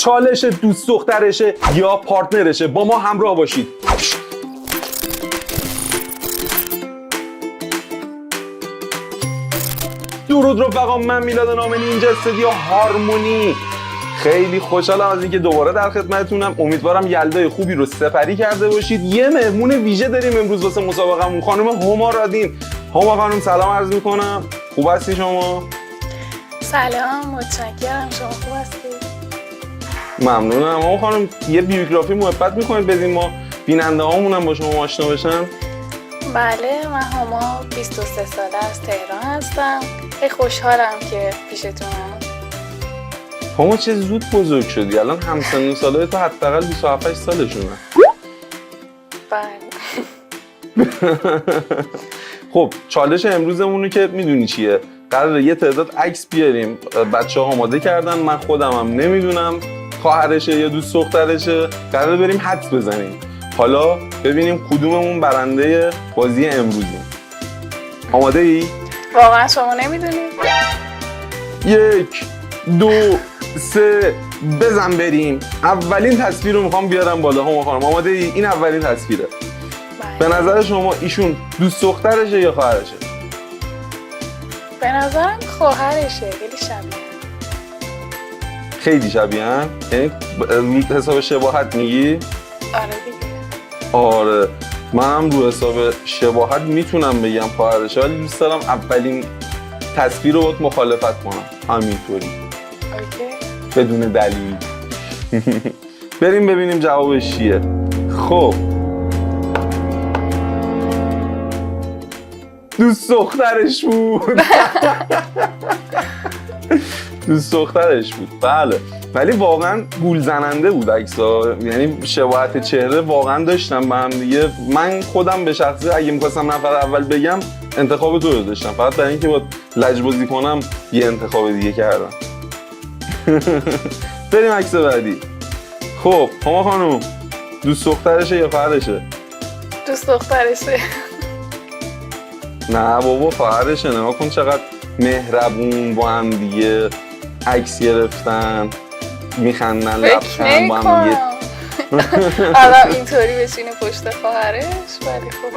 چالش دوست دخترشه یا پارتنرشه؟ با ما همراه باشید. درود رفقا، من میلاد نامنی، اینجا استودیو هارمونی. خیلی خوشحالم از اینکه دوباره در خدمتتونم. امیدوارم یلدای خوبی رو سپری کرده باشید. یه مهمون ویژه داریم امروز واسه مسابقمون، خانم هما رادین. هما خانم سلام عرض میکنم، خوب هستی شما؟ سلام، متشکرم. شما خوب هستید؟ ممنونم. هما خانم یه بیوگرافی محبت میکنید بدین ما بیننده هامون هم با شما آشنا بشن؟ بله، من هما 23 ساله از تهران هستم. خیلی خوشحالم که پیشتونم. هما چه زود بزرگ شدی، الان همسن و سالای تو حداقل 27 سالشونه. بله. خب چالش امروزمون رو که میدونی چیه؟ قراره یه تعداد عکس بیاریم، بچه‌ها آماده کردن، من خودم هم نمیدونم خواهرشه یا دوست دخترشه. قراره بریم حدس بزنیم. حالا ببینیم کدوممون برنده بازی امروزیم. آماده ای؟ واقعا شما نمیدونید؟ 1 2 3 بزن بریم. اولین تصویر رو میخوام بیارم بالا. هما خانم آماده ای؟ این اولین تصویره. به نظر شما ایشون دوست دخترشه یا خواهرشه؟ به نظرم خواهرشه. خیلی شبیه. خیلی شبیهن؟ یعنی حساب شباهت میگی؟ آره دیگه. آره، منم رو حساب شباهت میتونم بگم خواهرشه، ولی دوست دارم اولین تصویر رو باید مخالفت کنم همینطوری. اوکی. بدون دلیل. بریم ببینیم جوابش چیه. خب دوست دخترش بود. دوست دخترش بود، بله. ولی واقعا گول زننده بود عکس‌ها، یعنی شباهت چهره واقعا داشتم به هم دیگه. من خودم به شخصه اگه می‌خواستم نفر اول بگم انتخاب تو رو داشتم، فقط برای اینکه با لجبازی کنم یه انتخاب دیگه کردم. بریم عکس بعدی. خب هما خانم دوست دخترشه یا خواهرشه؟ دوست دخترشه. نه بابا خواهرشه. نگاه کن چقدر مهربون با هم دیگه عکس گرفتن، میخندن، لبخند با هم دیگه. آدم اینطوری بشینه پشت خواهرش، ولی خب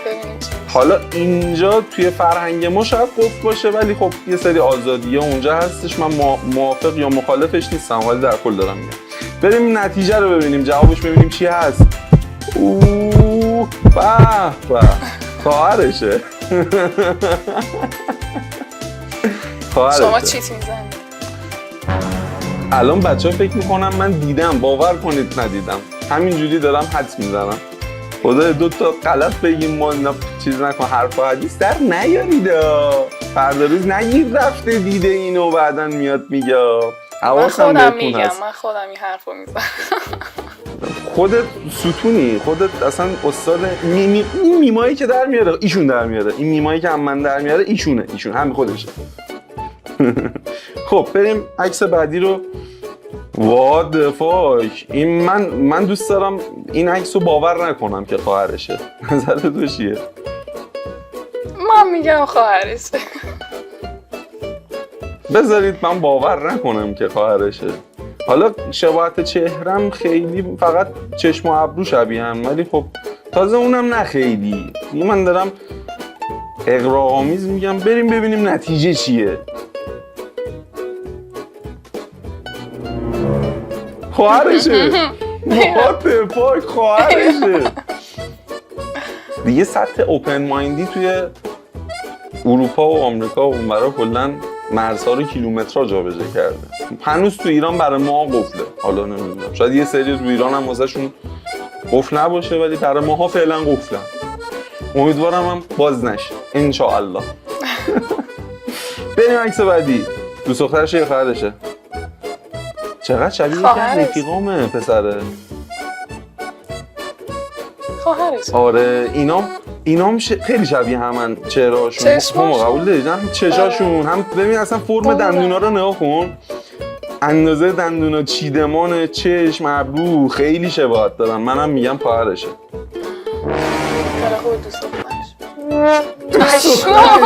ببینیم چی میشه. حالا اینجا توی فرهنگ ما شاید گفت باشه، ولی خب یه سری آزادی‌ها اونجا هستش. من موافق یا مخالفش نیستم، ولی در کل دارم میگم. بریم نتیجه رو ببینیم، جوابش ببینیم چی هست. اوه به به، خواهرشه. شما چیت میزنید؟ الان بچه‌ها فکر میکنم من دیدم، باور کنید ندیدم، همینجوری دارم حدس میزنم. خدا دو تا غلط بگیم ما چیز نکن، حرف و حدیث در نیارید. فردا روز نگید رفته دیده اینو بعداً میاد میگه. من خودم میگم، من خودم این حرفو میزنم. خودت ستونی، خودت اصلا استاد. این میمایی که در میاره ایشون در میاره، این میمایی که هم من در میاره ایشون همین خودشه. خب بریم عکس بعدی رو. واد فاک، این من دوست دارم این عکس رو باور نکنم که خواهرشه. نظر تو چیه؟ من میگم خواهرشه. بذارید من باور نکنم که خواهرشه. حالا شباهت چهرم خیلی فقط چشم و ابرو شبیهن، ولی خب تازه اونم نه خیلی. من دارم اغراق‌آمیز میگم. بریم ببینیم نتیجه چیه. خواهرشه. وات فاک، خواهرشه. دیگه سطح اوپن مایندی توی اروپا و آمریکا و اونورا کلا مرزها رو کیلومترها جابجا کرده. هنوز تو ایران برای ما قفله. حالا نمیدونم، شاید یه سری تو ایران هم واسهشون قفل نباشه، ولی برای ماها فعلا قفلن. امیدوارم هم باز نشه ان شاء الله. بریم عکس بعدی. دوست دخترشه یا خواهرشه؟ چقدر شبیه که رفیقامه پسره. خواهرشه. آره اینام خیلی شبیه همن چهرهاشون. هم قبول دارید؟ هم چشاشون، هم ببین اصلا فرم دندونا رو نگاه کن، اندازه دندونا، چیدمان چشم، ابرو خیلی شباهت دارن. منم میگم خواهرشه. خود دوست دخترش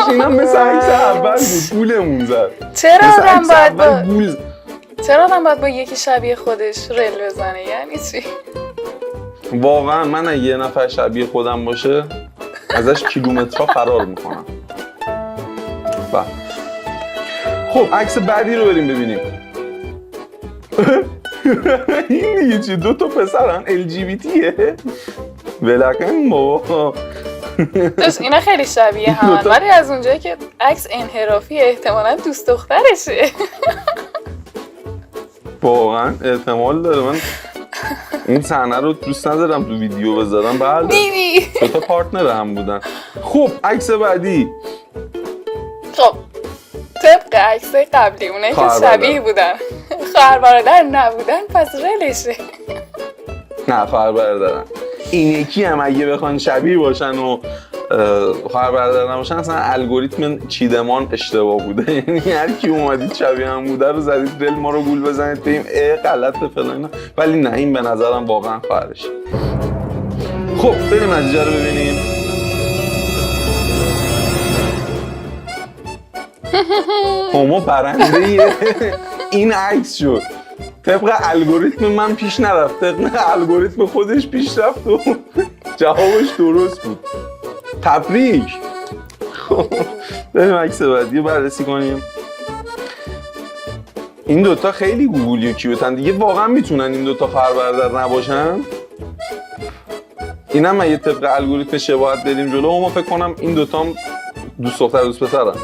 اینم مثل عکس اول بود، گولمون زد. چرا آدم باید چرا آدم باید با یکی شبیه خودش رل بزنه؟ یعنی چی؟ واقعا من اگه یه نفر شبیه خودم باشه ازش کیلومترها فرار میکنم. خب عکس بعدی رو بریم ببینیم. این دیگه چی؟ 2 تا پسرن LGBTه؟ ولکن بابا. دوست اینا خیلی شبیه همن، ولی از اونجایی که عکس انحرافی احتمالاً دوست دخترشه. واقعا احتمال داره. من این صحنه رو دوست ندارم تو ویدیو بذارم. بله دیدی؟ 2 تا پارتنر هم بودن. خب عکس بعدی. خب طبق عکس قبلی اونه که شبیه بودن، خواهر برادر نبودن، پس رلشه. نه خواهر برادرن. این یکی هم اگه بخوان شبیه باشن و خواهر برادر نباشن، اصلا الگوریتم چیدمان اشتباه بوده. یعنی هر کی اومدید شبیه هم بوده رو زدید دل ما رو گول بزنید بگیم غلطه فلان. ولی نه، این به نظرم واقعا خواهرشه. خب بریم نتیجه رو ببینیم. هما برنده این عکس شد. طبق الگوریتم من پیش نرفت، طبق الگوریتم خودش پیش رفت و جوابش درست بود. تبریک. خب بریم عکس بعدی رو بررسی کنیم. این 2 تا خیلی گوگلی و کیوتن دیگه. واقعا میتونن این 2 تا خواهر برادر نباشن؟ اینم اگه طبق الگوریتم شباهت بریم جلو، ما فکر کنم این 2 تا هم دوست دختر دوست پسرن.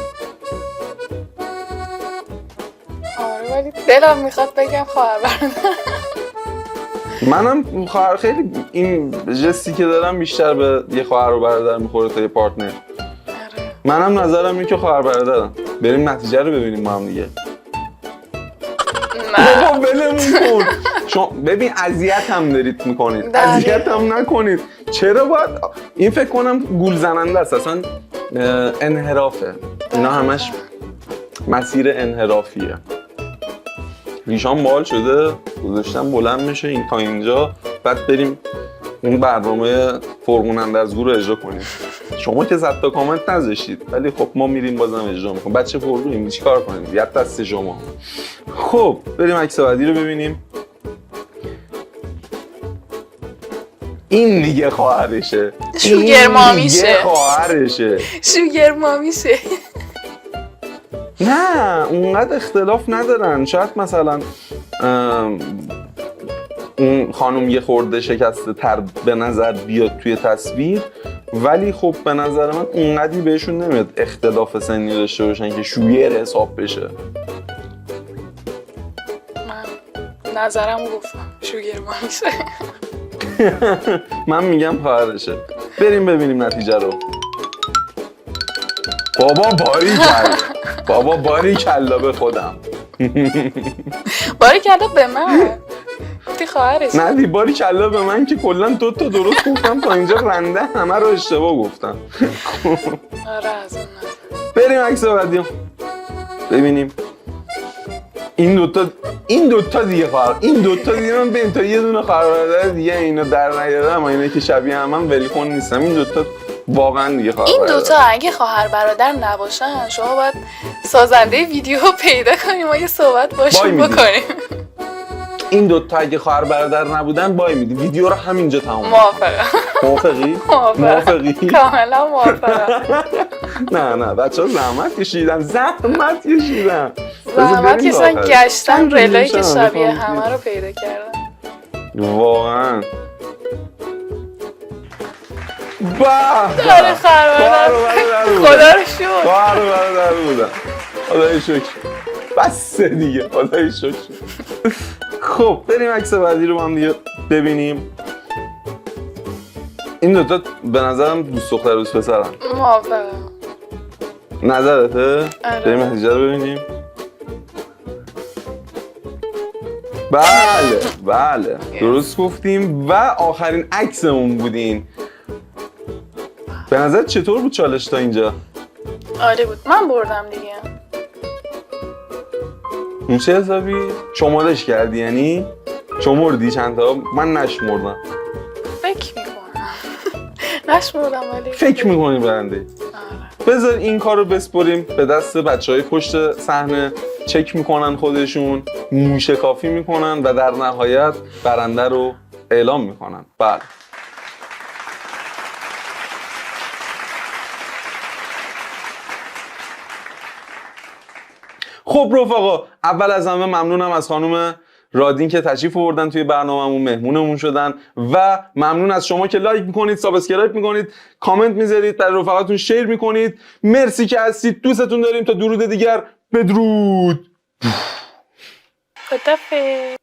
ولی دلم میخواد بگم خواهر برادر. منم خواهر، خیلی این جستی که دارم بیشتر به یه خواهر و برادر میخوره تا یه پارتنر. منم نظرم اینه که خواهر برادرم. بریم نتیجه رو ببینیم ما هم دیگه. نه بابا ولمون کن. شما ببین اذیت هم دارید میکنید. اذیت هم نکنید. چرا باید این فکر کنم گول زننده است، اصلا انحرافه. اینا همش مسیر انحرافیه. ریشان بال شده، گذاشتم بلند میشه این تا اینجا، بعد بریم اون برنامه فرغون رو اجرا کنیم. شما که 100 تا کامنت نذاشتید، ولی خب ما میریم بازم اجرا میکنیم. بچه پررویم چیکار کنیم؟ یاد دست شما. خب بریم عکس بعدی رو ببینیم. این دیگه خواهرشه. شوگر مامیشه. این دیگه خواهرشه. شوگر مامیشه. نه اونقدر اختلاف ندارن. شاید مثلا اون خانم یه خورده شکسته تر به نظر بیاد توی تصویر، ولی خب به نظر من اونقدی بهشون نمیاد اختلاف سنی داشته باشن که شویر حساب بشه. من نظرم گفتم شوگر مامیشه. من میگم خواهرشه. بریم ببینیم نتیجه رو. بابا باری کلا به خودم. باری کلا به من. گفتی خواهرش. نه دی باری کلا به من که کلا 2 تا درست گفتم تا اینجا رنده همه رو اشتباه گفتم. آره از اون نظر. بریم عکس بعدی ببینیم. این دوتا دیگه خواهر. این 2 تا دیگه من ببین تا یه دونه خواهر برادر دیگه اینا در نیاره، اما اینا که شبیه هم ولیخون نیستم. این 2 تا واقعا دیگه خواهر این 2 تا اگه خواهر برادر نباشن، شما باید سازنده ویدیو پیدا کنیم و یه صحبت باشیم بکنیم. این 2 تا اگه خواهر برادر نبودن بای میدی ویدیو رو همینجا تمام. موافقی؟ موافقی؟ کاملا موافقم. نه بچه‌ها زحمت کشیدن. زحمت کشیدن گشتن رلایی که شبیه همه رو پیدا کردن. واقعا داره خواهر خدا رو شکر. خواهر برادر بودن. خدای شکر. بس دیگه خدای شکر. خب بریم عکس بعدی رو هم دیگه ببینیم. این 2 تا به نظرم دوست دختر دوست پسرن. موافقم. نظرته؟ بریم نتیجه رو ببینیم. بله درست گفتیم و آخرین عکسمون بودین. به نظر چطور بود چالش تا اینجا؟ عالی بود. من بردم دیگه. اون چه حسابی؟ شمارش کردی یعنی؟ شمردی چند تا؟ من نشمردم. فکر میکنم. نشمردم ولی فکر میکنی برنده؟ آره. بذار این کار رو بسپریم به دست بچهای پشت صحنه، چک میکنن خودشون، موشکافی میکنن و در نهایت برنده رو اعلام میکنن. بله. خب رفقا، اول از همه ممنونم از خانم رادین که تشریف آوردن توی برنامه‌مون، مهمونمون شدن، و ممنون از شما که لایک میکنید، سابسکرایب میکنید، کامنت میذارید، برای رفقاتون شیر میکنید. مرسی که هستید، دوستتون داریم. تا درود دیگر، بدرود. خدافظ.